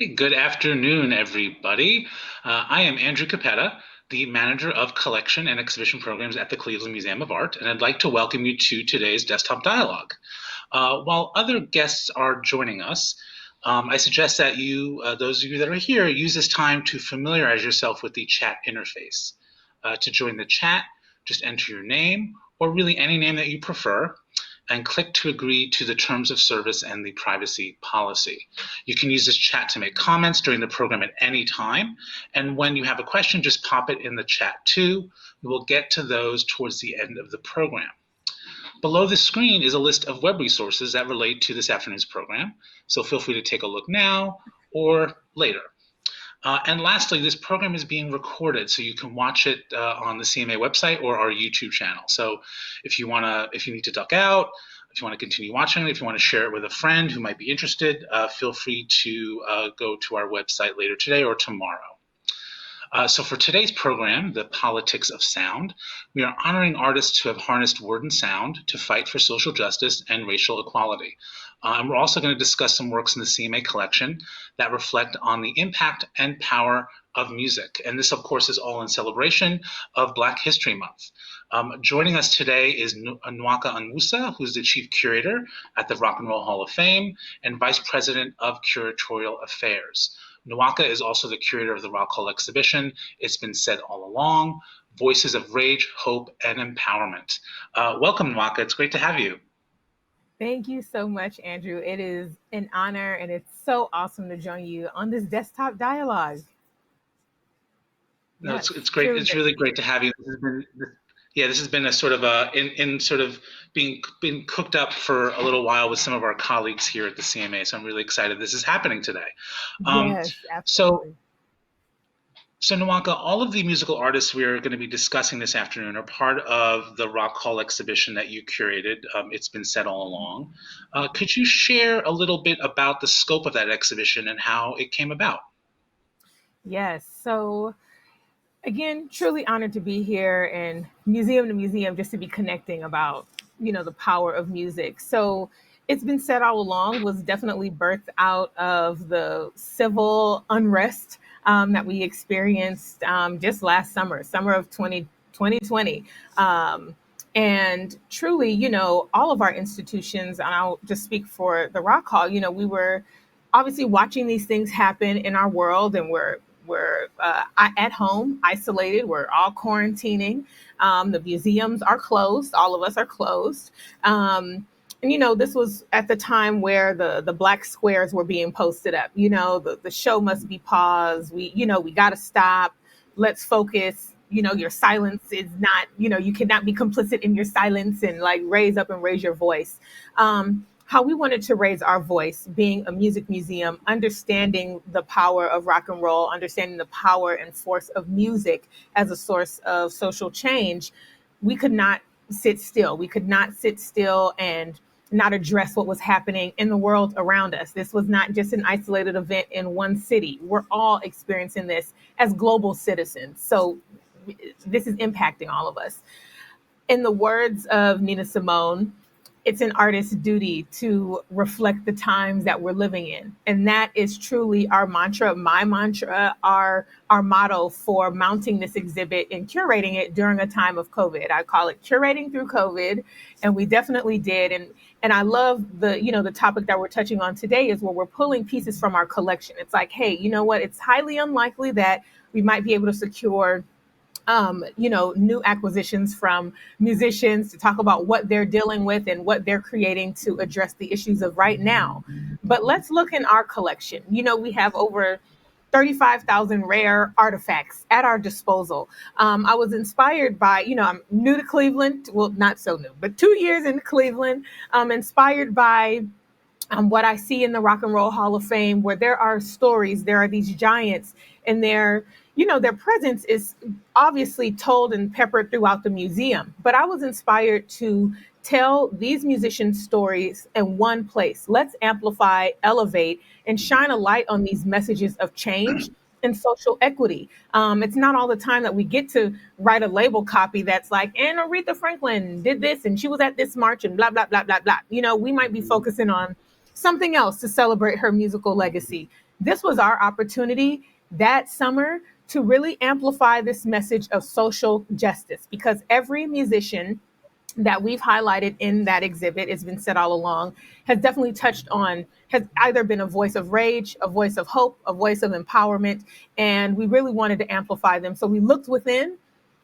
Hey, good afternoon, everybody. I am Andrew Cappetta, the manager of collection and exhibition programs at the Cleveland Museum of Art, and I'd like to welcome you to today's desktop dialogue. While other guests are joining us, I suggest that those of you that are here, use this time to familiarize yourself with the chat interface. To join the chat, just enter your name, or really any name that you prefer, and click to agree to the terms of service and the privacy policy. You can use this chat to make comments during the program at any time, and when you have a question, just pop it in the chat too. We will get to those towards the end of the program. Below the screen is a list of web resources that relate to this afternoon's program, so feel free to take a look now or later. And lastly, this program is being recorded, so you can watch it on the CMA website or our YouTube channel. So if you need to duck out, if you want to continue watching it, if you want to share it with a friend who might be interested, feel free to go to our website later today or tomorrow. So for today's program, The Politics of Sound, we are honoring artists who have harnessed word and sound to fight for social justice and racial equality. And we're also going to discuss some works in the CMA collection that reflect on the impact and power of music. And this, of course, is all in celebration of Black History Month. Joining us today is Nwaka Onwusa, who's the chief curator at the Rock and Roll Hall of Fame and vice president of curatorial affairs. Nwaka is also the curator of the Rock Hall exhibition. It's been said all along, Voices of Rage, Hope, and Empowerment. Welcome, Nwaka. It's great to have you. Thank you so much, Andrew. It is an honor and it's so awesome to join you on this desktop dialogue. No, Yes, it's great. truly. It's really great to have you. This has been a sort of in sort of being cooked up for a little while with some of our colleagues here at the CMA. So I'm really excited this is happening today. Yes, So absolutely. Nwaka, all of the musical artists we are going to be discussing this afternoon are part of the Rock Hall exhibition that you curated. It's been said all along. Could you share a little bit about the scope of that exhibition and how it came about? Yes. So again, truly honored to be here and museum to museum just to be connecting about, the power of music. So it's been said all along was definitely birthed out of the civil unrest that we experienced just last summer of 2020. And truly, all of our institutions, and I'll just speak for the Rock Hall, we were obviously watching these things happen in our world, and we're at home, isolated. We're all quarantining. The museums are closed. All of us are closed. And this was at the time where the black squares were being posted up. The show must be paused. We got to stop. Let's focus. Your silence is not. You cannot be complicit in your silence, and like raise up and raise your voice. How we wanted to raise our voice, being a music museum, understanding the power of rock and roll, understanding the power and force of music as a source of social change. We could not sit still. We could not sit still and not address what was happening in the world around us. This was not just an isolated event in one city. We're all experiencing this as global citizens. So this is impacting all of us. In the words of Nina Simone, it's an artist's duty to reflect the times that we're living in. And that is truly our mantra, my mantra, our motto for mounting this exhibit and curating it during a time of COVID. I call it curating through COVID. And we definitely did. And I love the topic that we're touching on today is where we're pulling pieces from our collection. It's like, hey, you know what? It's highly unlikely that we might be able to secure new acquisitions from musicians to talk about what they're dealing with and what they're creating to address the issues of right now. But let's look in our collection. We have over 35,000 rare artifacts at our disposal. I was inspired by, I'm new to Cleveland. Well, not so new, but 2 years in Cleveland. I'm inspired by what I see in the Rock and Roll Hall of Fame, where there are stories, there are these giants, and their presence is obviously told and peppered throughout the museum. But I was inspired to tell these musicians' stories in one place. Let's amplify, elevate, and shine a light on these messages of change and social equity. It's not all the time that we get to write a label copy that's like, and Aretha Franklin did this, and she was at this march, and blah, blah, blah, blah, blah. We might be focusing on something else to celebrate her musical legacy. This was our opportunity that summer to really amplify this message of social justice, because every musician that we've highlighted in that exhibit, it's been said all along, has definitely touched on, has either been a voice of rage, a voice of hope, a voice of empowerment, and we really wanted to amplify them. So we looked within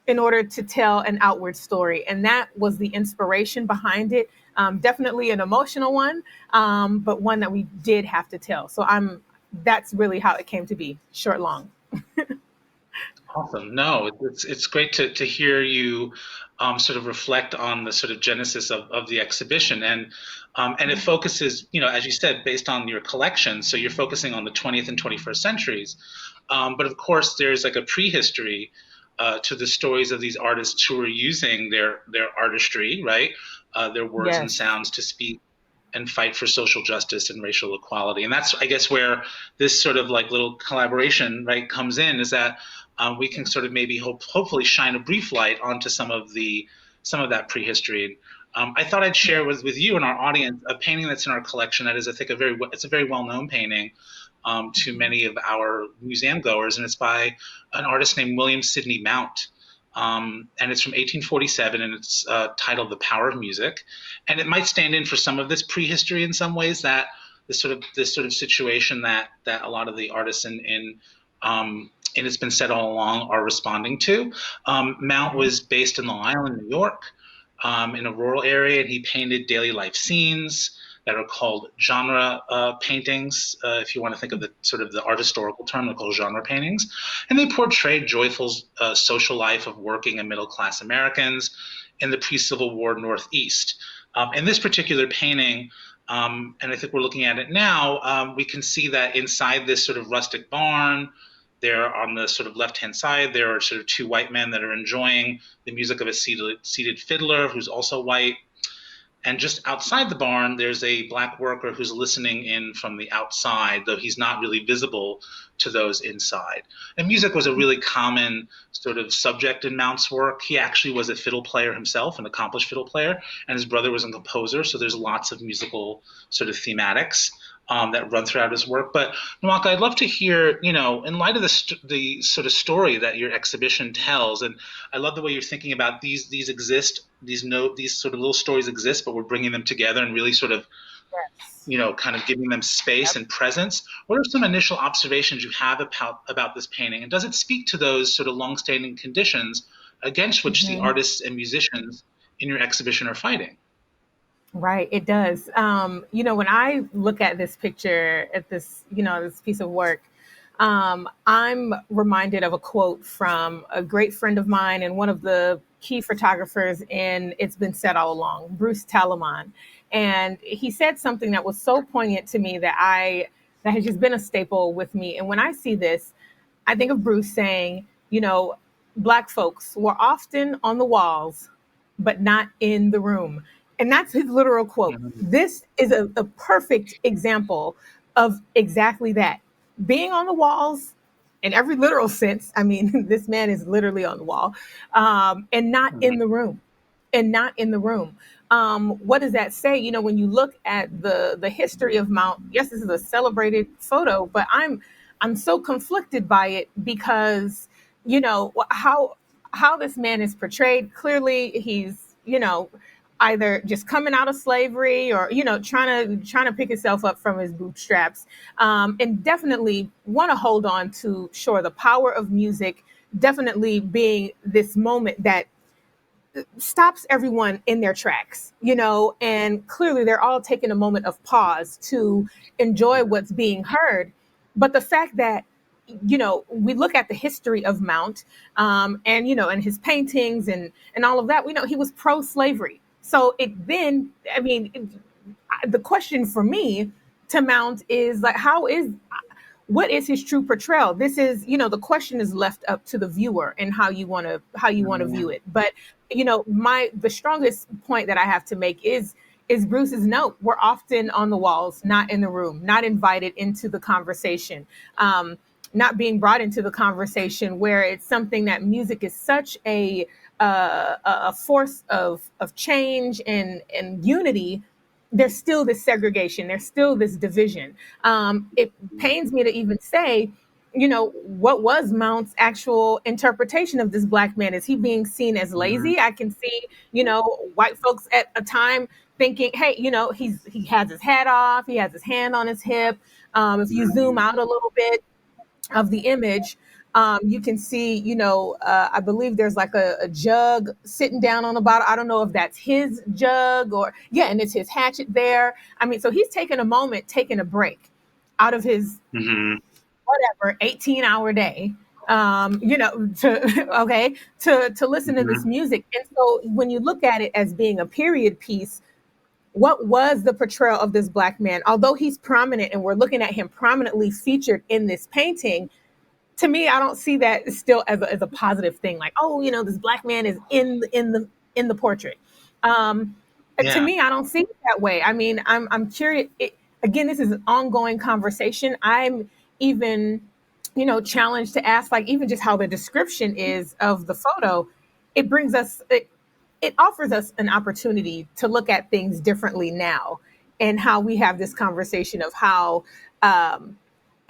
in order to tell an outward story, and that was the inspiration behind it. Definitely an emotional one, but one that we did have to tell. So that's really how it came to be, short, long. Awesome. No, it's great to hear you sort of reflect on the sort of genesis of the exhibition, and it focuses, as you said, based on your collection. So you're focusing on the 20th and 21st centuries, but of course there's like a prehistory to the stories of these artists who are using their artistry, right, their words and Yes. sounds to speak and fight for social justice and racial equality. And that's, I guess, where this sort of like little collaboration, right, comes in, is that we can sort of maybe hopefully shine a brief light onto some of that prehistory. I thought I'd share with you and our audience a painting that's in our collection that is, I think, it's a very well-known painting to many of our museum goers, and it's by an artist named William Sidney Mount. And it's from 1847, and it's titled "The Power of Music." And it might stand in for some of this prehistory in some ways, that this sort of situation that a lot of the artists in and it's been said all along are responding to. Mount was based in Long Island, New York, in a rural area, and he painted daily life scenes that are called genre paintings. If you want to think of the sort of the art historical term, they're called genre paintings. And they portrayed joyful social life of working and middle class Americans in the pre-Civil War Northeast. In this particular painting, and I think we're looking at it now, we can see that inside this sort of rustic barn, there on the sort of left-hand side, there are sort of two white men that are enjoying the music of a seated fiddler who's also white. And just outside the barn, there's a black worker who's listening in from the outside, though he's not really visible to those inside. And music was a really common sort of subject in Mount's work. He actually was a fiddle player himself, an accomplished fiddle player, and his brother was a composer. So there's lots of musical sort of thematics that run throughout his work. But Nwaka, I'd love to hear, in light of the sort of story that your exhibition tells, and I love the way you're thinking about these exist, these sort of little stories exist, but we're bringing them together and really sort of, kind of giving them space and presence. What are some initial observations you have about this painting, and does it speak to those sort of longstanding conditions against which the artists and musicians in your exhibition are fighting? Right, it does. When I look at this picture, at this, this piece of work, I'm reminded of a quote from a great friend of mine and one of the key photographers in It's Been Said All Along, Bruce Talamon. And he said something that was so poignant to me that has just been a staple with me. And when I see this, I think of Bruce saying, Black folks were often on the walls, but not in the room. And that's his literal quote. This is a perfect example of exactly that. Being on the walls in every literal sense. I mean, this man is literally on the wall, and not in the room. And not in the room. What does that say? When you look at the history of Mount, yes, this is a celebrated photo, but I'm so conflicted by it because, how this man is portrayed. Clearly, he's, either just coming out of slavery or trying to pick himself up from his bootstraps, and definitely want to hold on to, sure, the power of music, definitely being this moment that stops everyone in their tracks, and clearly they're all taking a moment of pause to enjoy what's being heard. But the fact that we look at the history of Mount, and his paintings and all of that, we know he was pro-slavery. So the question for me to Mount is like, what is his true portrayal? This is, the question is left up to the viewer and how you want to view it. But, the strongest point that I have to make is Bruce's note. We're often on the walls, not in the room, not invited into the conversation, not being brought into the conversation, where it's something that music is such a force of change and unity, there's still this segregation, there's still this division. It pains me to even say, what was Mount's actual interpretation of this black man? Is he being seen as Mhm. lazy? I can see, white folks at a time thinking, hey, he has his hat off, he has his hand on his hip. If you zoom Mhm. out a little bit of the image, you can see, I believe there's like a jug sitting down on the bottom. I don't know if that's his jug or, yeah, and it's his hatchet there. I mean, so he's taking a moment, taking a break out of his Mhm. whatever 18-hour day, to okay, to listen to this Mhm. music. And so when you look at it as being a period piece, what was the portrayal of this black man? Although he's prominent and we're looking at him prominently featured in this painting, to me, I don't see that still as a positive thing. Like, oh, this black man is in the portrait. Um, to Yeah. me, I don't see it that way. I mean, I'm curious. Again, this is an ongoing conversation. I'm even, challenged to ask, like, even just how the description is of the photo. It brings us. It offers us an opportunity to look at things differently now, and how we have this conversation of um,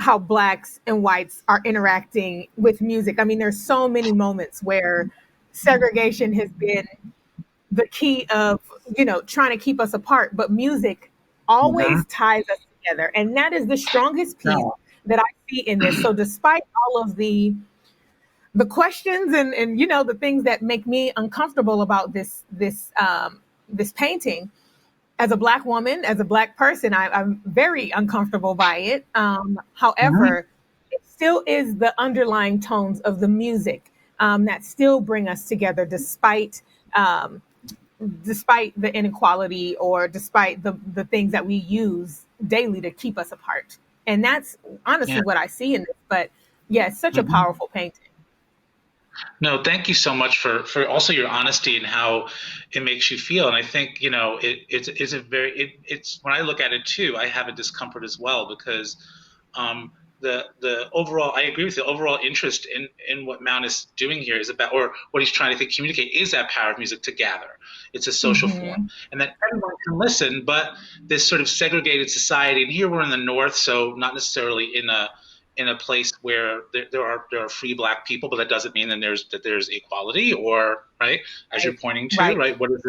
how blacks and whites are interacting with music. I mean, there's so many moments where segregation has been the key of, trying to keep us apart, but music Mhm. always ties us together. And that is the strongest piece No. that I see in this. So despite all of the questions and the things that make me uncomfortable about this painting, as a black woman, as a black person, I'm very uncomfortable by it. Mhm. However, it still is the underlying tones of the music that still bring us together, um, despite the inequality or despite the things that we use daily to keep us apart. And that's Yeah. honestly what I see in this. But yeah, it's such a Mhm. powerful painting. No, thank you so much for also your honesty and how it makes you feel. And I think, it's a very it's when I look at it too, I have a discomfort as well because um the overall I agree with the overall interest in what Mount is doing here is about, or what he's trying to communicate is that power of music to gather. It's a social form Hmm. and that everyone can listen, but this sort of segregated society, and here we're in the north, so not necessarily in a place where there are free black people, but that doesn't mean that there's equality, or right, as you're Right. pointing to, Right. right, what is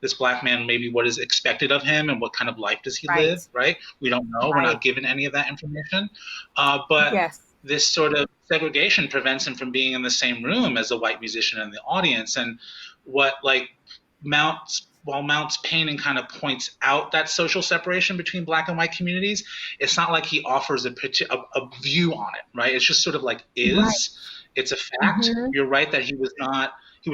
this black man, maybe what is expected of him and what kind of life does he live, Right. right? We don't know. We're Right. not given any of that information. But Yes. this sort of segregation prevents him from being in the same room as a white musician in the audience. And what like Mount's painting kind of points out that social separation between black and white communities, it's not like he offers a view on it, right? It's just sort of like Right. is. It's a fact. Hmm. You're right that he was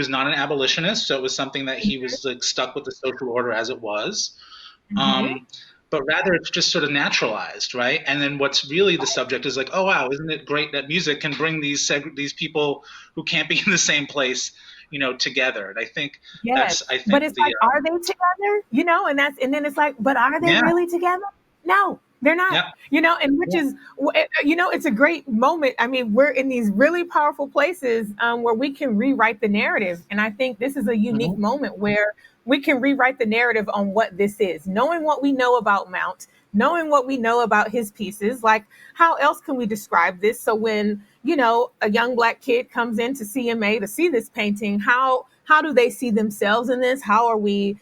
not an abolitionist, so it was something that he was like stuck with the social order as it was. Hmm. Um, but rather it's just sort of naturalized, right? And then what's really the subject is like, oh wow, isn't it great that music can bring these people who can't be in the same place, together? And Yes. I But think it's the like, are they together? And then it's like, but are they yeah, really together? No, they're not. yeah, And which yeah, is, it's a great moment. I mean, we're in these really powerful places where we can rewrite the narrative. And I think this is a unique mhm, moment where we can rewrite the narrative on what this is, knowing what we know about Mount, knowing what we know about his pieces. Like, how else can we describe this? So when, a young black kid comes into CMA to see this painting, how do they see themselves in this? How are we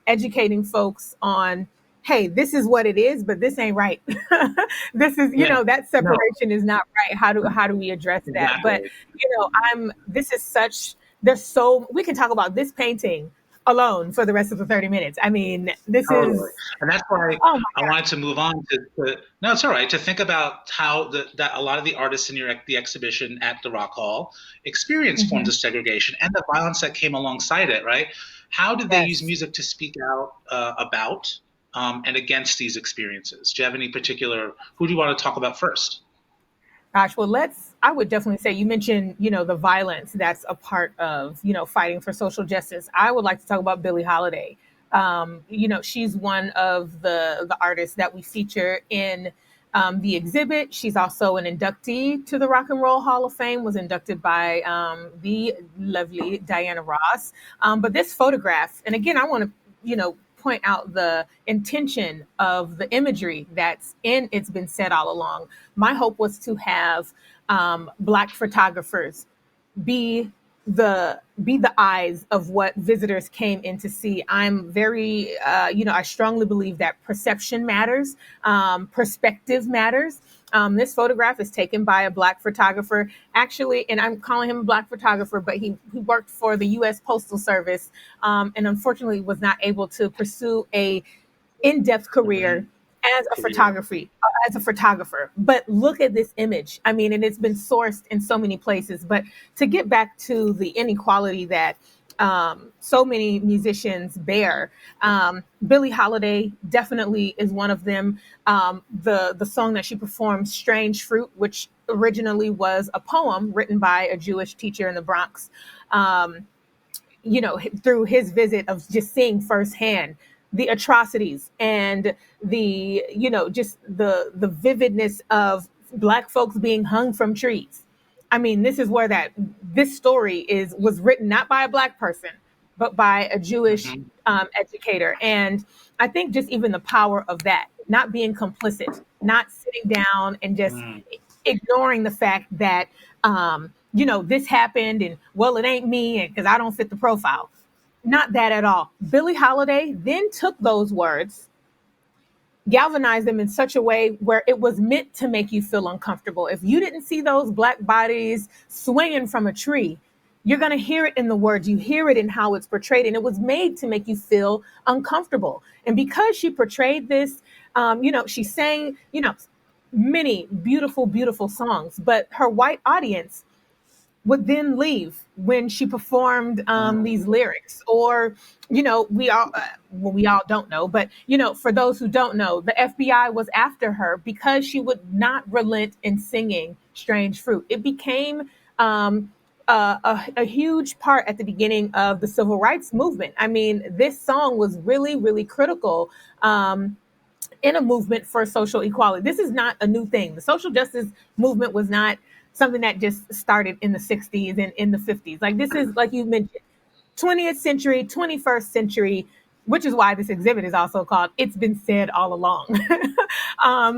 educating folks on, hey, this is what it is, but this ain't right. This is, yeah. that No, separation is not right. How do we address that? But exactly. I'm this is such there's so we can talk about this painting alone for the rest of the 30 minutes. I mean, this Totally. is, And that's why oh my I wanted to move on no, it's all right, to think about how that a lot of the artists in the exhibition at the Rock Hall experienced forms God. of segregation and the violence that came alongside it, right? How did they use Yes. music to speak out about and against these experiences? Do you have any particular, who do you want to talk about first? Gosh, well, I would definitely say you mentioned, the violence that's a part of, fighting for social justice. I would like to talk about Billie Holiday. She's one of the artists that we feature in the exhibit. She's also an inductee to the Rock and Roll Hall of Fame, was inducted by the lovely Diana Ross. But this photograph, and again, I want to, point out the intention of the imagery that's in It's Been Said All Along. My hope was to have Black photographers be the eyes of what visitors came in to see. I'm very, I strongly believe that perception matters, perspective matters. This photograph is taken by a Black photographer, actually, and I'm calling him a Black photographer, but he worked for the U.S. Postal Service, and unfortunately was not able to pursue a in-depth Mm-hmm. career as a photographer. But look at this image. I mean, and it's been sourced in so many places. But to get back to the inequality that so many musicians bear, Billie Holiday definitely is one of them. The song that she performed, "Strange Fruit," which originally was a poem written by a Jewish teacher in the Bronx. Um, through his visit of just seeing firsthand the atrocities and the, just the vividness of Black folks being hung from trees. I mean, this is where this story was written not by a Black person, but by a Jewish Mm-hmm. educator. And I think just even the power of that, not being complicit, not sitting down and just Mm-hmm. ignoring the fact that this happened and, well, it ain't me and because I don't fit the profile. Not that at all. Billie Holiday then took those words, galvanized them in such a way where it was meant to make you feel uncomfortable. If you didn't see those Black bodies swinging from a tree, you're going to hear it in the words. You hear it in how it's portrayed. And it was made to make you feel uncomfortable. And because she portrayed this, she sang, many beautiful, beautiful songs. But her white audience would then leave when she performed these lyrics. Or, we all don't know, but for those who don't know, the FBI was after her because she would not relent in singing "Strange Fruit." It became a huge part at the beginning of the civil rights movement. I mean, this song was really, really critical in a movement for social equality. This is not a new thing. The social justice movement was not something that just started in the 60s and in the 50s. Like, this is, like you mentioned, 20th century, 21st century, which is why this exhibit is also called "It's Been Said All Along."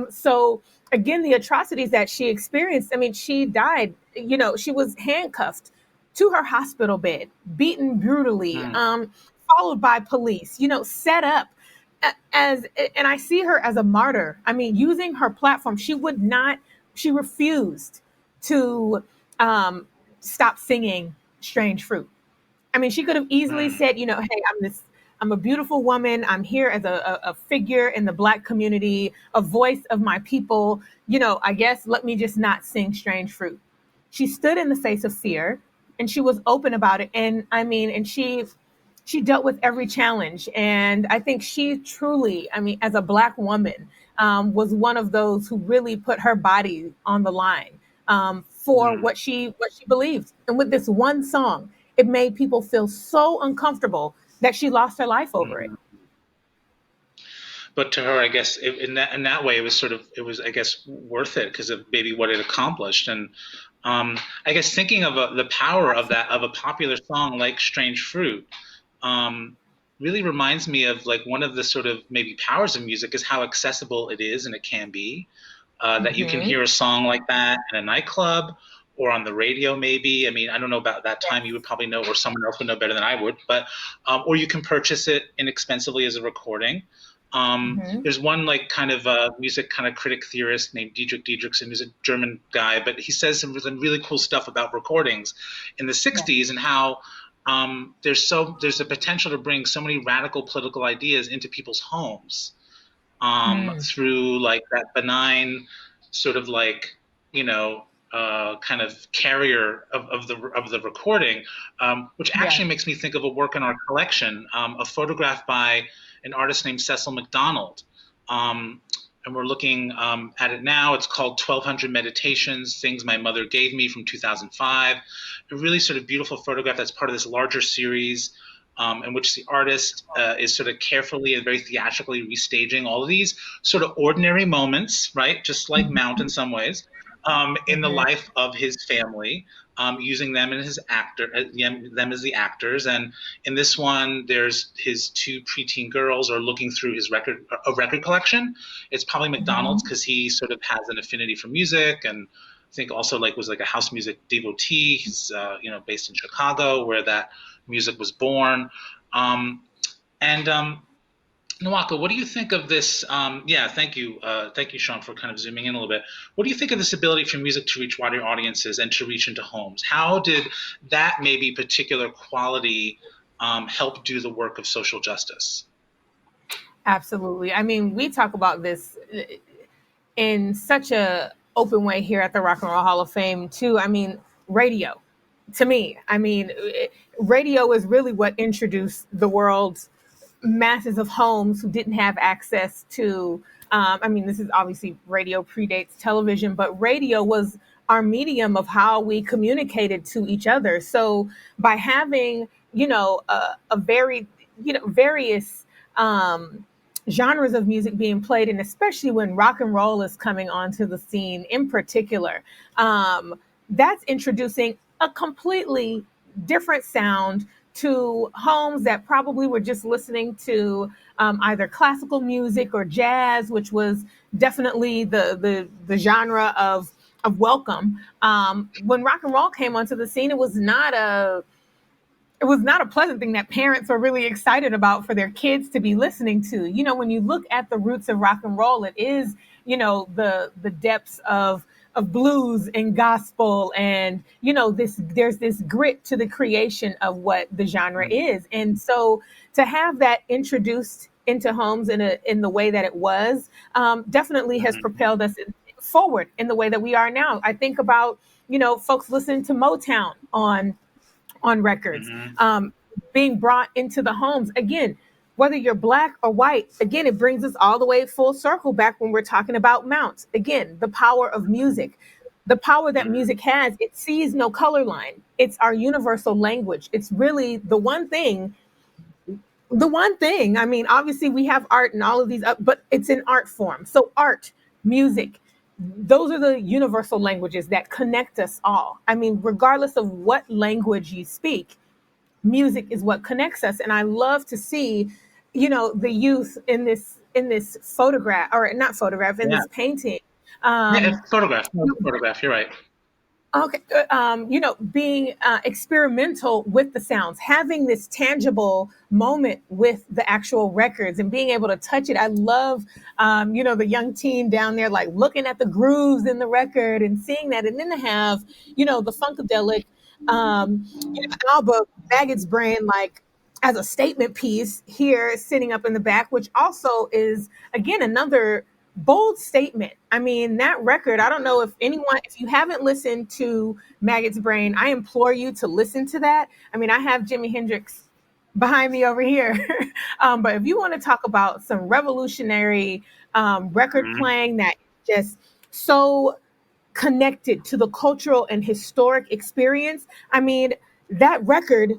So again, the atrocities that she experienced, I mean, she died, she was handcuffed to her hospital bed, beaten brutally, Mm-hmm. followed by police, set up as, and I see her as a martyr. I mean, using her platform, she refused to um, stop singing "Strange Fruit." I mean, she could have easily said, hey, I'm a beautiful woman. I'm here as a figure in the Black community, a voice of my people. I guess let me just not sing "Strange Fruit." She stood in the face of fear and she was open about it. And I mean, and she dealt with every challenge. And I think she truly, I mean, as a Black woman, was one of those who really put her body on the line for what she believed. And with this one song, it made people feel so uncomfortable that she lost her life over it. Mm-hmm. But to her, I guess in that way, it was I guess worth it because of maybe what it accomplished. And I guess thinking of the power of that of a popular song like "Strange Fruit" um, really reminds me of like one of the sort of maybe powers of music is how accessible it is and it can be. That you can Hmm. hear a song like that in a nightclub or on the radio, maybe. I mean, I don't know about that time. You would probably know, or someone else would know better than I would. But or you can purchase it inexpensively as a recording. Hmm. There's one like kind of music kind of critic theorist named Diedrich Diedrichson, who's a German guy, but he says some really cool stuff about recordings in the Yes. '60s and how there's a potential to bring so many radical political ideas into people's homes Mm. through like that benign sort of like you know kind of carrier of the recording, which Yes. actually makes me think of a work in our collection, a photograph by an artist named Cecil McDonald. Um, and we're looking at it now. It's called 1200 Meditations, Things My Mother Gave Me from 2005. A really sort of beautiful photograph that's part of this larger series in which the artist is sort of carefully and very theatrically restaging all of these sort of ordinary moments, right? Just like Mount in some ways, in the Mhm. life of his family, using them and his them as the actors. And in this one, there's his two preteen girls are looking through his record collection. It's probably McDonald's Mhm. because he sort of has an affinity for music, and I think also like was like a house music devotee. He's based in Chicago where that music was born. And Nwaka, what do you think of this? Yeah, thank you, Sean, for kind of zooming in a little bit. What do you think of this ability for music to reach wider audiences and to reach into homes? How did that maybe particular quality help do the work of social justice? Absolutely. I mean, we talk about this in such a open way here at the Rock and Roll Hall of Fame too. I mean, radio. To me, I mean, radio is really what introduced the world's masses of homes who didn't have access to. I mean, this is obviously radio predates television, but radio was our medium of how we communicated to each other. So by having, a very, various genres of music being played, and especially when rock and roll is coming onto the scene in particular, that's introducing a completely different sound to homes that probably were just listening to either classical music or jazz, which was definitely the genre of welcome. When rock and roll came onto the scene, it was not a pleasant thing that parents are really excited about for their kids to be listening to. When you look at the roots of rock and roll, it is, the depths of blues and gospel, and there's this grit to the creation of what the genre is. And so to have that introduced into homes in the way that it was, definitely has Mm-hmm. propelled us forward in the way that we are now. I think about folks listening to Motown on records, Mm-hmm. being brought into the homes. Again, whether you're black or white, again, it brings us all the way full circle back when we're talking about mounts. Again, the power of music, the power that Mm-hmm. music has, it sees no color line. It's our universal language. It's really the one thing. I mean, obviously we have art and all of these, but it's an art form. So art, music, those are the universal languages that connect us all. I mean, regardless of what language you speak, music is what connects us. And I love to see, the youth in this photograph, or not photograph, in Yeah. this painting. Yeah, Um, it's photograph. No, it's photograph. You're right. Okay, being experimental with the sounds, having this tangible moment with the actual records and being able to touch it. I love, the young teen down there, like looking at the grooves in the record and seeing that. And then to have, the Funkadelic, album, Maggot's Brain, like as a statement piece here sitting up in the back, which also is, again, another bold statement. I mean, that record, I don't know if you haven't listened to Maggot's Brain, I implore you to listen to that. I mean, I have Jimi Hendrix behind me over here. But if you want to talk about some revolutionary record Mm-hmm. playing that just so connected to the cultural and historic experience, I mean, that record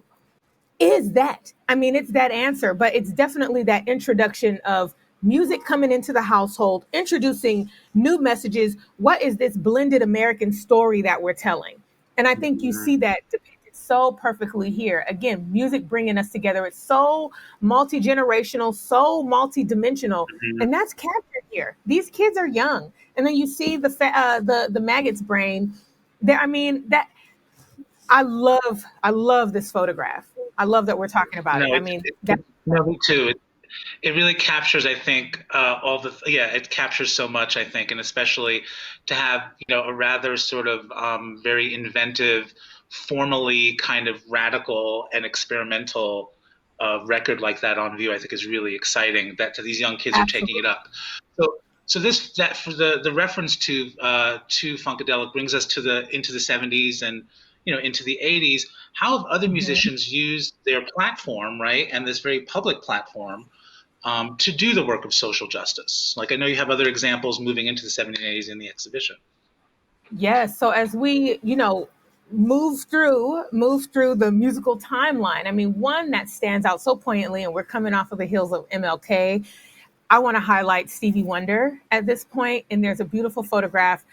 is that. I mean, it's that answer, but it's definitely that introduction of music coming into the household, introducing new messages. What is this blended American story that we're telling? And I think you see that depicted so perfectly here. Again, music bringing us together. It's so multi generational, so multi-dimensional, Mm-hmm. and that's captured here. These kids are young, and then you see the Maggot's Brain. There, I mean that I love this photograph. I love that we're talking about No, it. I mean, that no, me too. It really captures, I think, it captures so much, I think, and especially to have, a rather sort of very inventive, formally kind of radical and experimental record like that on view, I think is really exciting that these young kids are taking it absolutely. up. So, that for the reference to Funkadelic brings us to the into the 70s and into the 80s. How have other Mhm. musicians used their platform, right, and this very public platform to do the work of social justice? Like I know you have other examples moving into the 70s and 80s in the exhibition. Yes. So as we, move through the musical timeline, I mean, one that stands out so poignantly, and we're coming off of the heels of MLK. I want to highlight Stevie Wonder at this point, and there's a beautiful photograph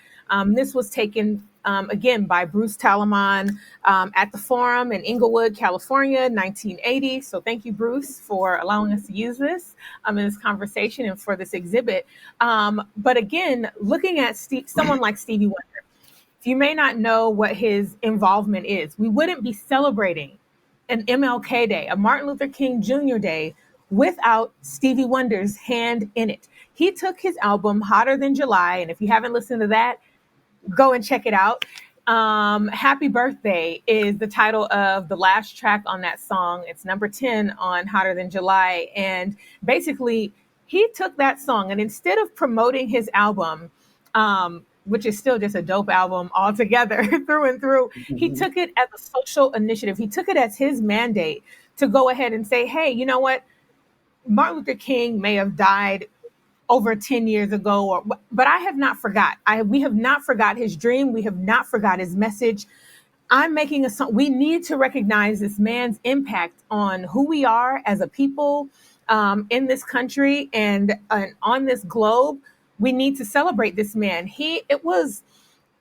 This was taken again by Bruce Talaman at the Forum in Inglewood, California, 1980. So thank you, Bruce, for allowing us to use this in this conversation and for this exhibit. But again, looking at someone like Stevie Wonder, you may not know what his involvement is. We wouldn't be celebrating an MLK Day, a Martin Luther King Jr. Day, without Stevie Wonder's hand in it. He took his album Hotter Than July, and if you haven't listened to that, go and check it out. Happy Birthday is the title of the last track on that song. It's number 10 on Hotter Than July. And basically, he took that song and instead of promoting his album, which is still just a dope album altogether through and through, he took it as a social initiative. He took it as his mandate to go ahead and say, hey, you know what? Martin Luther King may have died over 10 years ago, but I have not forgot. We have not forgot his dream. We have not forgot his message. I'm making a song. We need to recognize this man's impact on who we are as a people in this country and on this globe. We need to celebrate this man. It was,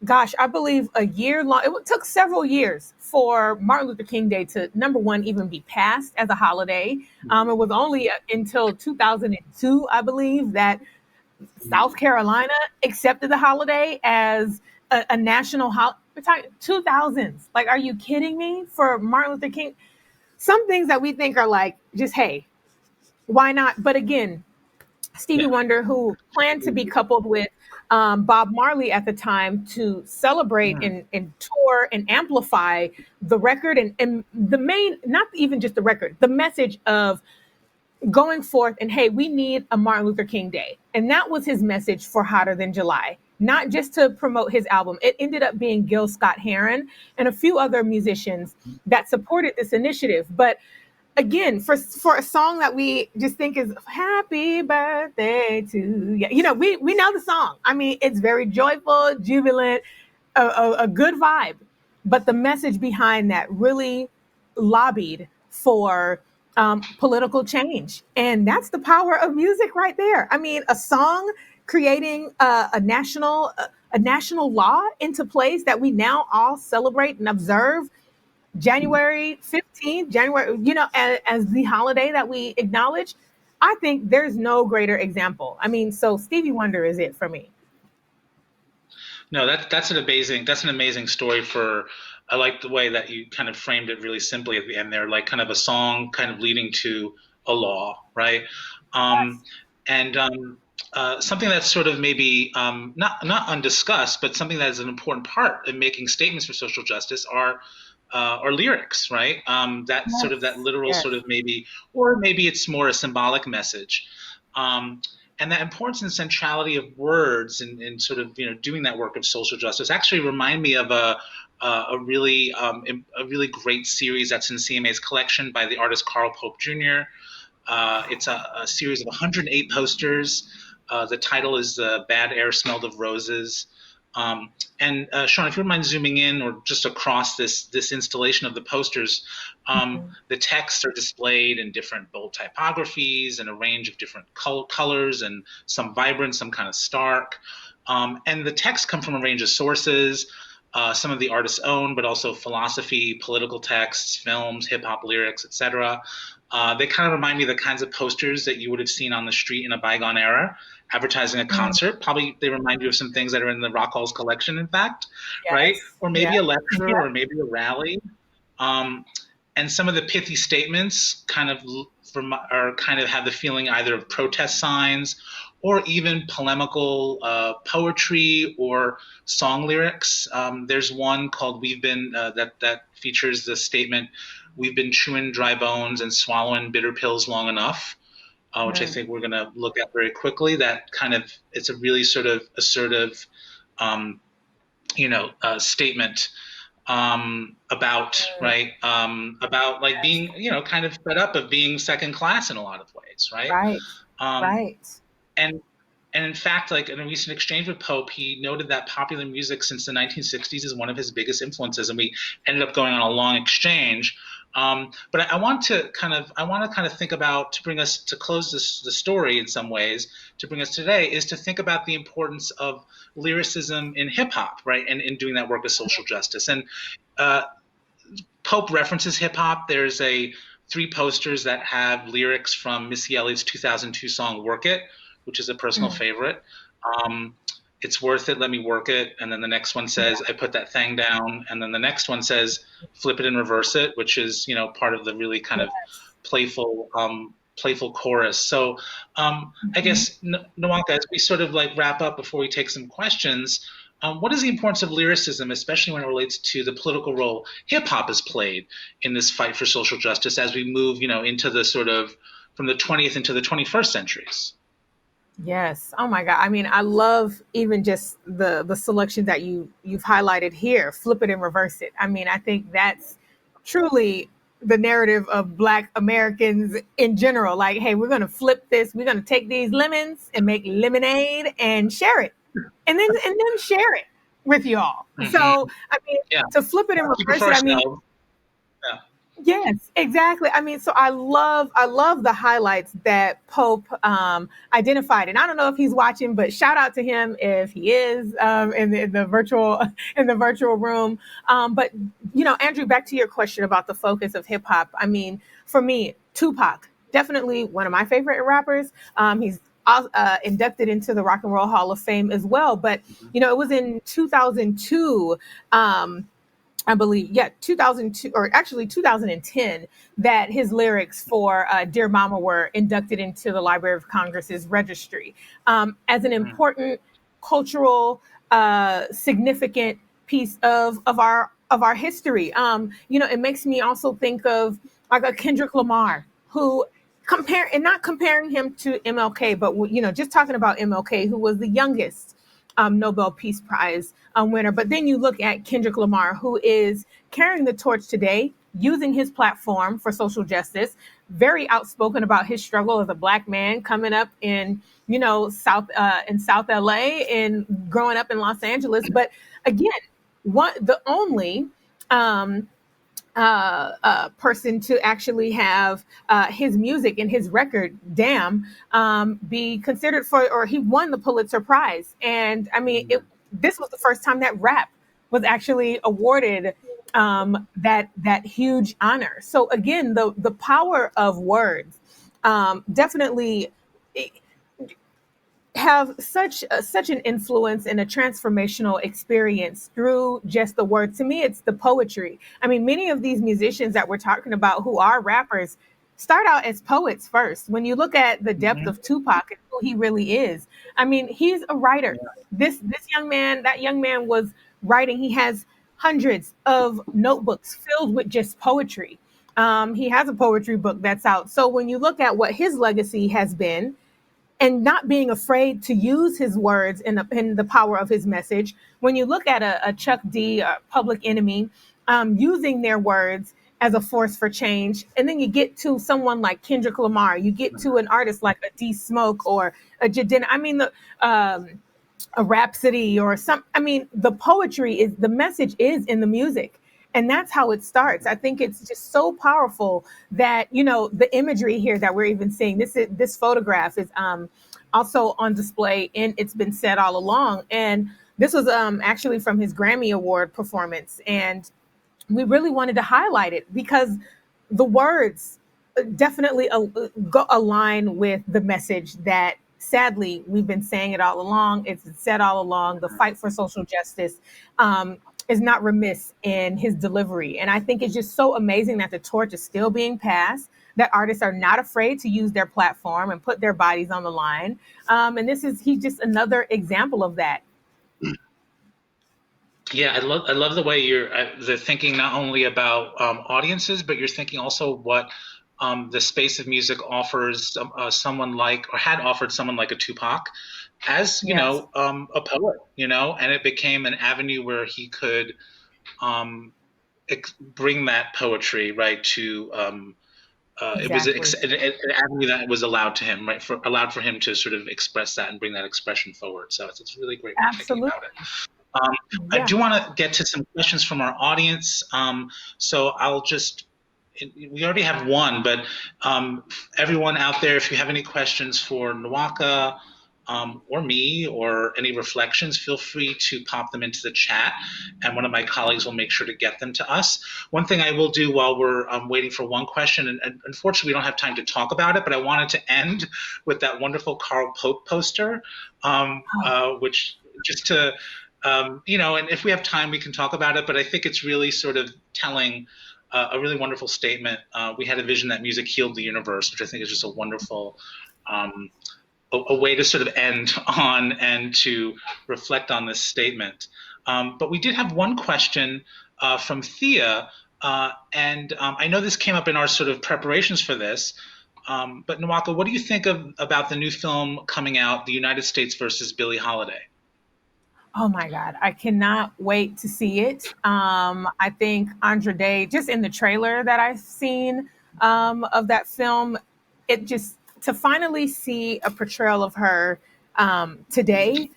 gosh, I believe a year long. It took several years for Martin Luther King Day to, number one, even be passed as a holiday. It was only until 2002, I believe, that South Carolina accepted the holiday as a national holiday. We're talking 2000s. Like, are you kidding me? For Martin Luther King, some things that we think are like, just, hey, why not? But again, Stevie Wonder, who planned to be coupled with Bob Marley at the time to celebrate and tour and amplify the record and the main, not even just the record, the message of going forth and, hey, we need a Martin Luther King Day. And that was his message for Hotter Than July, not just to promote his album. It ended up being Gil Scott-Heron and a few other musicians that supported this initiative. But again, for a song that we just think is happy birthday to you, we know the song. I mean, it's very joyful, jubilant, a good vibe. But the message behind that really lobbied for political change. And that's the power of music right there. I mean, a song creating a national law into place that we now all celebrate and observe January 15th, as the holiday that we acknowledge. I think there's no greater example. I mean, so Stevie Wonder is it for me. No, that's an amazing story for. I like the way that you kind of framed it really simply at the end there, like kind of a song kind of leading to a law, right? Yes. And something that's sort of maybe not undiscussed, but something that is an important part in making statements for social justice are lyrics, right? That sort of that literal sort of maybe, or maybe it's more a symbolic message. And that importance and centrality of words and sort of, doing that work of social justice actually remind me of a really great series that's in CMA's collection by the artist Carl Pope Jr. It's a series of 108 posters. The title is Bad Air Smelled of Roses. And Sean, if you wouldn't mind zooming in or just across this installation of the posters, the texts are displayed in different bold typographies and a range of different colors, and some vibrant, some kind of stark. And the texts come from a range of sources, some of the artist's own, but also philosophy, political texts, films, hip hop lyrics, etc. They kind of remind me of the kinds of posters that you would have seen on the street in a bygone era, advertising a concert. Probably they remind you of some things that are in the Rock Hall's collection, in fact, right? Or maybe a lecture, or maybe a rally. And some of the pithy statements kind of have the feeling either of protest signs or even polemical poetry or song lyrics. There's one called "We've Been" that features the statement, "We've been chewing dry bones and swallowing bitter pills long enough," which I think we're going to look at very quickly. That kind of, it's a really sort of assertive, statement about, right? About like being, kind of fed up of being second class in a lot of ways, right? Right. Right. And in fact, like in a recent exchange with Pope, he noted that popular music since the 1960s is one of his biggest influences. And we ended up going on a long exchange But I want to kind of think about, to bring us to close the story in some ways, to bring us today, is to think about the importance of lyricism in hip hop, right, and in doing that work of social justice. And uh, Pope references hip hop. There's a three posters that have lyrics from Missy Elliott's 2002 song "Work It," which is a personal Mm, favorite. Um, it's worth it, let me work it. And then the next one says, yeah. I put that thing down. And then the next one says, flip it and reverse it, which is, part of the really kind of Yes. playful chorus. So I Mhm. guess, Nwaka, as we sort of like wrap up before we take some questions, what is the importance of lyricism, especially when it relates to the political role hip hop has played in this fight for social justice as we move, into the sort of from the 20th into the 21st centuries? Yes. Oh my God. I mean, I love even just the selection that you've highlighted here. Flip it and reverse it. I mean, I think that's truly the narrative of Black Americans in general. Like, hey, we're gonna flip this. We're gonna take these lemons and make lemonade and share it, and then share it with y'all. Mm-hmm. So, I mean, Yeah, to flip it and keep it reverse for it. I mean, ourselves. Yeah. yes, exactly. I mean, so I love the highlights that Pope identified, and I don't know if he's watching, but shout out to him if he is in the virtual in the virtual room. But Andrew, back to your question about the focus of hip hop. I mean, for me, Tupac, definitely one of my favorite rappers. He's inducted into the Rock and Roll Hall of Fame as well. But it was in 2002. I believe, yeah, 2002 or actually 2010, that his lyrics for Dear Mama were inducted into the Library of Congress's registry as an Mm-hmm. important cultural, significant piece of our history. It makes me also think of like a Kendrick Lamar, who not comparing him to MLK, but just talking about MLK, who was the youngest Nobel Peace Prize winner. But then you look at Kendrick Lamar, who is carrying the torch today, using his platform for social justice, very outspoken about his struggle as a Black man coming up in South LA and growing up in Los Angeles. But again, the only um, person to actually have his music and his record, Damn, be considered for, or he won the Pulitzer Prize. And I mean, this was the first time that rap was actually awarded that huge honor. So again, the power of words definitely have such an influence and a transformational experience through just the word. To me, it's the poetry. I mean, many of these musicians that we're talking about who are rappers start out as poets first. When you look at the depth Mm-hmm. of Tupac and who he really is, I mean, he's a writer. This young man, that young man was writing. He has hundreds of notebooks filled with just poetry. He has a poetry book that's out. So when you look at what his legacy has been, and not being afraid to use his words in the power of his message. When you look at a Chuck D, a Public Enemy, using their words as a force for change, and then you get to someone like Kendrick Lamar, you get to an artist like a D Smoke or a Jadena. I mean, a Rhapsody or some. I mean, the poetry is the message is in the music. And that's how it starts. I think it's just so powerful that the imagery here that we're even seeing. This photograph is also on display, and it's been said all along. And this was actually from his Grammy Award performance, and we really wanted to highlight it because the words definitely align with the message that sadly we've been saying it all along. It's been said all along. The fight for social justice is not remiss in his delivery. And I think it's just so amazing that the torch is still being passed, that artists are not afraid to use their platform and put their bodies on the line. And he's just another example of that. Yeah, I love the way they're thinking not only about audiences, but you're thinking also what the space of music offers someone like, or had offered someone like a Tupac, as Yes, a poet, and it became an avenue where he could bring that poetry right to. It was exactly. an avenue that was allowed to him, right? Allowed for him to sort of express that and bring that expression forward. So it's a really great way of thinking about Absolutely. it. I Yeah. do want to get to some questions from our audience. So I'll just we already have one, but everyone out there, if you have any questions for Nwaka or me or any reflections, feel free to pop them into the chat, and one of my colleagues will make sure to get them to us. One thing I will do while we're waiting for one question, and unfortunately we don't have time to talk about it, but I wanted to end with that wonderful Carl Pope poster, which just to and if we have time, we can talk about it. But I think it's really sort of telling a really wonderful statement. We had a vision that music healed the universe, which I think is just a wonderful um, a way to sort of end on and to reflect on this statement. But we did have one question from Thea, and I know this came up in our sort of preparations for this. But Nwaka, what do you think about the new film coming out, The United States versus Billie Holiday? Oh my God, I cannot wait to see it. I think Andra Day, just in the trailer that I've seen of that film, it just to finally see a portrayal of her today,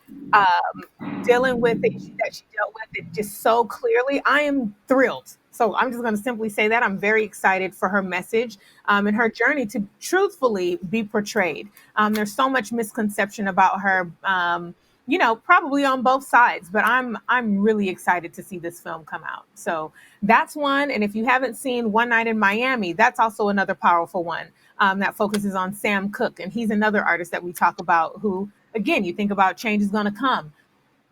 dealing with the issue that she dealt with it just so clearly. I am thrilled. So I'm just going to simply say that I'm very excited for her message and her journey to truthfully be portrayed. There's so much misconception about her. Probably on both sides, but I'm really excited to see this film come out. So that's one. And if you haven't seen One Night in Miami, that's also another powerful one that focuses on Sam Cooke. And he's another artist that we talk about who, again, you think about change is going to come.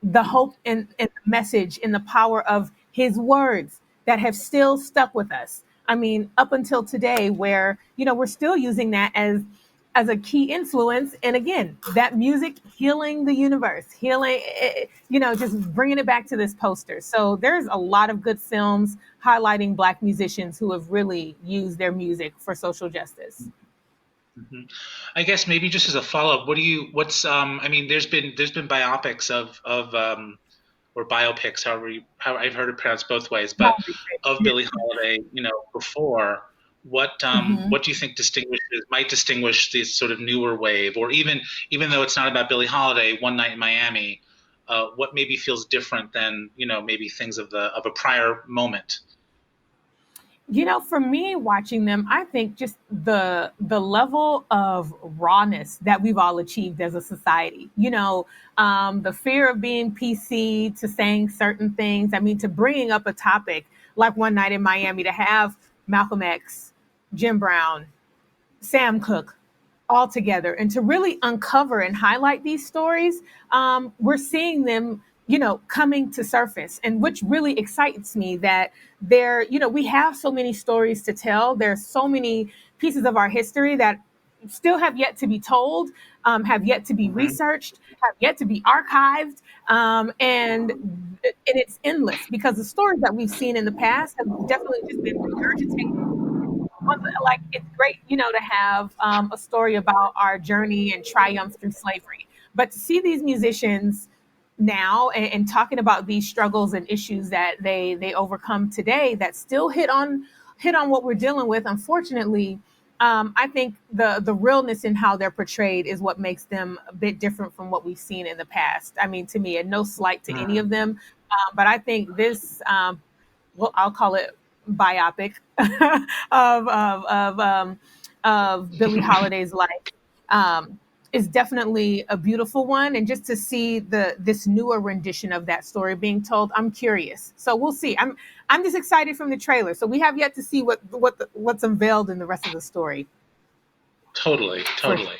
The hope and the message and the power of his words that have still stuck with us. I mean, up until today, where, we're still using that as a key influence. And again, that music healing the universe, healing, just bringing it back to this poster. So there's a lot of good films highlighting Black musicians who have really used their music for social justice. Mm-hmm. I guess maybe just as a follow up, I mean, there's been biopics of or biopics, how I've heard it pronounced both ways, but of Billie Holiday, before. What do you think might distinguish this sort of newer wave, or even though it's not about Billie Holiday, One Night in Miami, what maybe feels different than maybe things of a prior moment? For me watching them, I think just the level of rawness that we've all achieved as a society. The fear of being PC to saying certain things. I mean, to bringing up a topic like One Night in Miami, to have Malcolm X, Jim Brown, Sam Cooke all together, and to really uncover and highlight these stories, we're seeing them, coming to surface, and which really excites me that we have so many stories to tell. There's so many pieces of our history that still have yet to be told, have yet to be Mm-hmm. researched, have yet to be archived, and it's endless because the stories that we've seen in the past have definitely just been regurgitated. Like it's great, to have a story about our journey and triumph through slavery, but to see these musicians now and talking about these struggles and issues that they overcome today that still hit on what we're dealing with, unfortunately. I think the realness in how they're portrayed is what makes them a bit different from what we've seen in the past. I mean, to me, and no slight to any of them, but I think this, well, I'll call it biopic of of Billie Holiday's life, is definitely a beautiful one. And just to see this newer rendition of that story being told, I'm curious. So we'll see. I'm just excited from the trailer. So we have yet to see what's unveiled in the rest of the story. Totally, For totally. sure.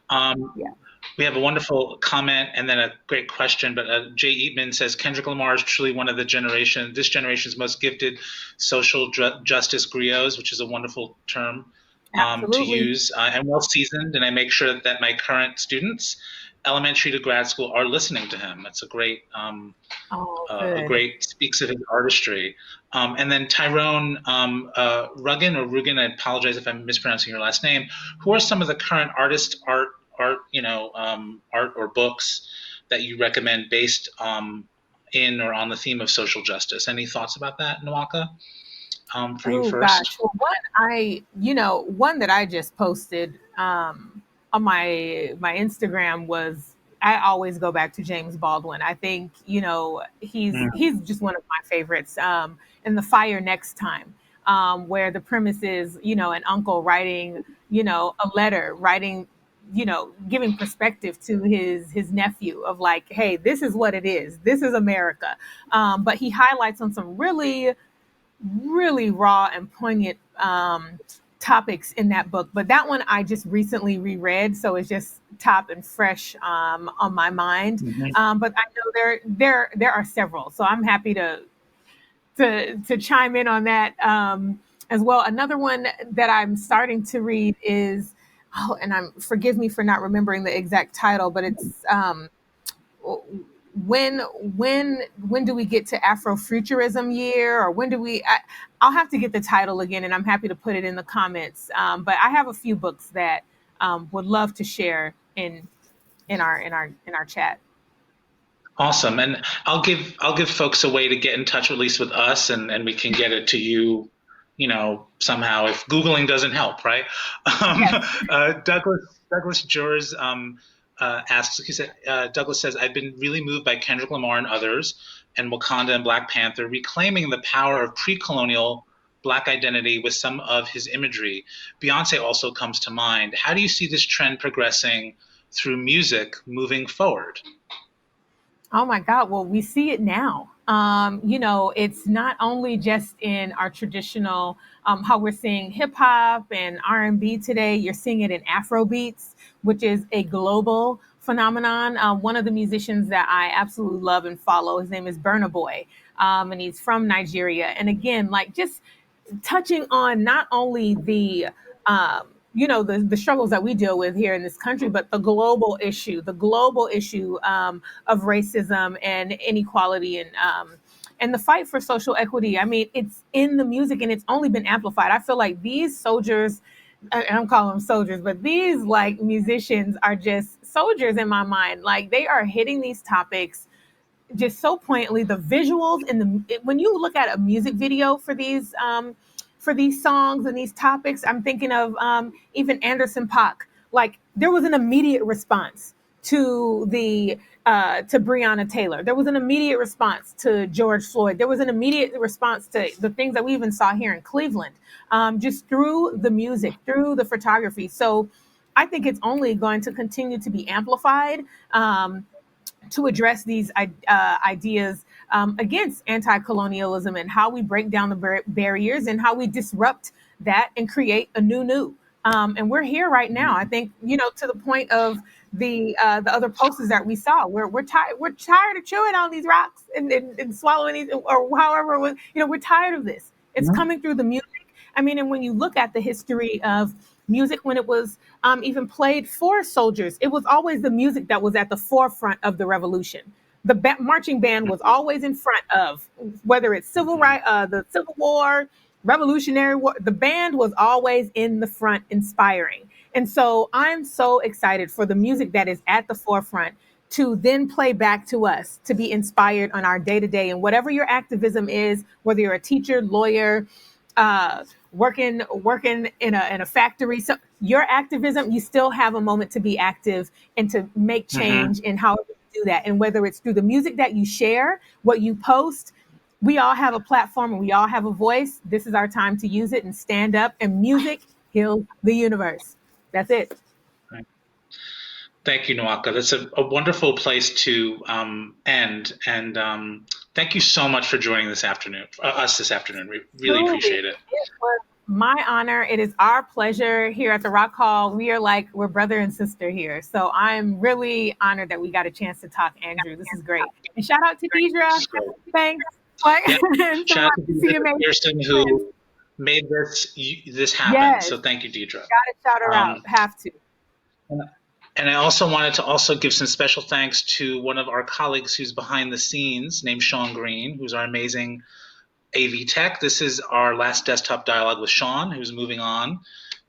Um, Yeah. we have a wonderful comment and then a great question. But Jay Eatman says Kendrick Lamar is truly one of this generation's most gifted social justice griots, which is a wonderful term to Absolutely. use, and well seasoned. And I make sure that my current students, elementary to grad school, are listening to him. That's Oh, a good. great speaks of his artistry. And then Tyrone Ruggin, I apologize if I'm mispronouncing your last name. Who are some of the current art or books that you recommend based in or on the theme of social justice? Any thoughts about that, Nwaka? For you Oh gosh. first. Well, one that I just posted on my Instagram was, I always go back to James Baldwin. I think, he's Mm, just one of my favorites. And The Fire Next Time. where the premise is, an uncle writing, a letter, writing, giving perspective to his nephew of like, hey, this is what it is. This is America. But he highlights on some really, really raw and poignant topics in that book. But that one I just recently reread, so it's just top and fresh on my mind. Mhm. But I know there are several, so I'm happy to chime in on that as well. Another one that I'm starting to read is, and forgive me for not remembering the exact title, but it's when when do we get to Afrofuturism year, or when do we? I'll have to get the title again, and I'm happy to put it in the comments. But I have a few books that would love to share in our chat. Awesome. And I'll give folks a way to get in touch at least with us, and we can get it to you, somehow if Googling doesn't help, right? Um, Yes. Douglas Jurs asks, he said, Douglas says, I've been really moved by Kendrick Lamar and others, and Wakanda and Black Panther, reclaiming the power of pre-colonial Black identity with some of his imagery. Beyonce also comes to mind. How do you see this trend progressing through music moving forward? Oh my God. Well, we see it now. It's not only just in our traditional, how we're seeing hip hop and R&B today. You're seeing it in Afro beats, which is a global phenomenon. One of the musicians that I absolutely love and follow, his name is Burna Boy, and he's from Nigeria. And again, like just touching on not only the struggles that we deal with here in this country, but the global issue of racism and inequality, and the fight for social equity. I mean, it's in the music, and it's only been amplified. I feel like these soldiers, I don't call them soldiers, but these like musicians are just soldiers in my mind. Like they are hitting these topics just so poignantly. The visuals and when you look at a music video for these songs and these topics, I'm thinking of even Anderson Paak. Like there was an immediate response to the to Breonna Taylor. There was an immediate response to George Floyd. There was an immediate response to the things that we even saw here in Cleveland, just through the music, through the photography. So I think it's only going to continue to be amplified. To address these ideas against anti-colonialism, and how we break down the barriers and how we disrupt that and create a new. And we're here right now. I think to the point of the other posters that we saw. We're tired. We're tired of chewing on these rocks and swallowing these, or however it was. We're tired of this. It's coming through the music. I mean, and when you look at the history of music, when it was even played for soldiers, it was always the music that was at the forefront of the revolution. The marching band was always in front of, whether it's the Civil War, Revolutionary War. The band was always in the front, inspiring. And so I'm so excited for the music that is at the forefront to then play back to us, to be inspired on our day to day. And whatever your activism is, whether you're a teacher, lawyer, working in a factory, so your activism, you still have a moment to be active and to make Mm-hmm. change in how you do that. And whether it's through the music that you share, what you post, we all have a platform and we all have a voice. This is our time to use it and stand up. And music heals the universe. That's it. Thank you, Nwaka. That's a wonderful place to end. And thank you so much for joining us this afternoon. We really Truly, appreciate it. it was my honor. It is our pleasure here at the Rock Hall. We're brother and sister here. So I'm really honored that we got a chance to talk, Andrew. This is great. And shout out to Deidre. So, Thanks. Like, yeah, and shout out some to see you, the person who made this happen. yes, So thank you, Deidre. gotta shout her out. Um, Have to. and I also wanted to also give some special thanks to one of our colleagues who's behind the scenes, named Sean Green, who's our amazing AV tech. This is our last desktop dialogue with Sean, who's moving on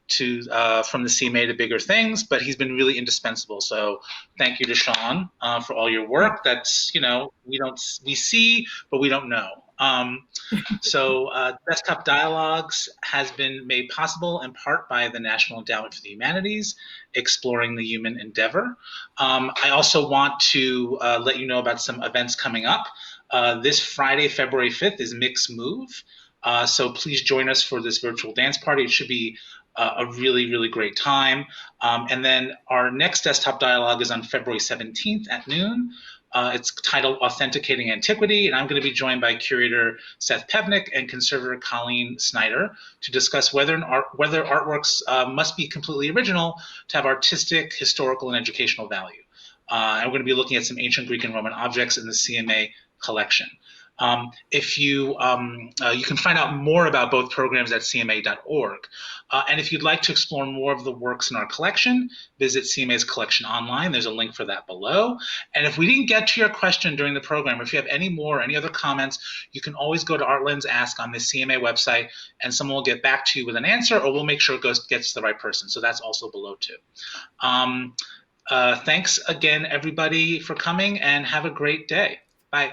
to from the CMA to bigger things, but he's been really indispensable. So thank you to Sean for all your work. That's we see, but we don't know. So Desktop Dialogues has been made possible in part by the National Endowment for the Humanities, Exploring the Human Endeavor. I also want to let you know about some events coming up. This Friday, February 5th, is Mix Move. So please join us for this virtual dance party. It should be a really, really great time. And then our next desktop dialogue is on February 17th at noon. It's titled Authenticating Antiquity, and I'm going to be joined by curator Seth Pevnick and conservator Colleen Snyder to discuss whether artworks must be completely original to have artistic, historical, and educational value. And we're going to be looking at some ancient Greek and Roman objects in the CMA collection. If you can find out more about both programs at cma.org. And if you'd like to explore more of the works in our collection, visit CMA's collection online. There's a link for that below. And if we didn't get to your question during the program, or if you have any more or any other comments, you can always go to ArtLens Ask on the CMA website, and someone will get back to you with an answer, or we'll make sure it gets to the right person. So that's also below too. Thanks again, everybody, for coming, and have a great day. Bye.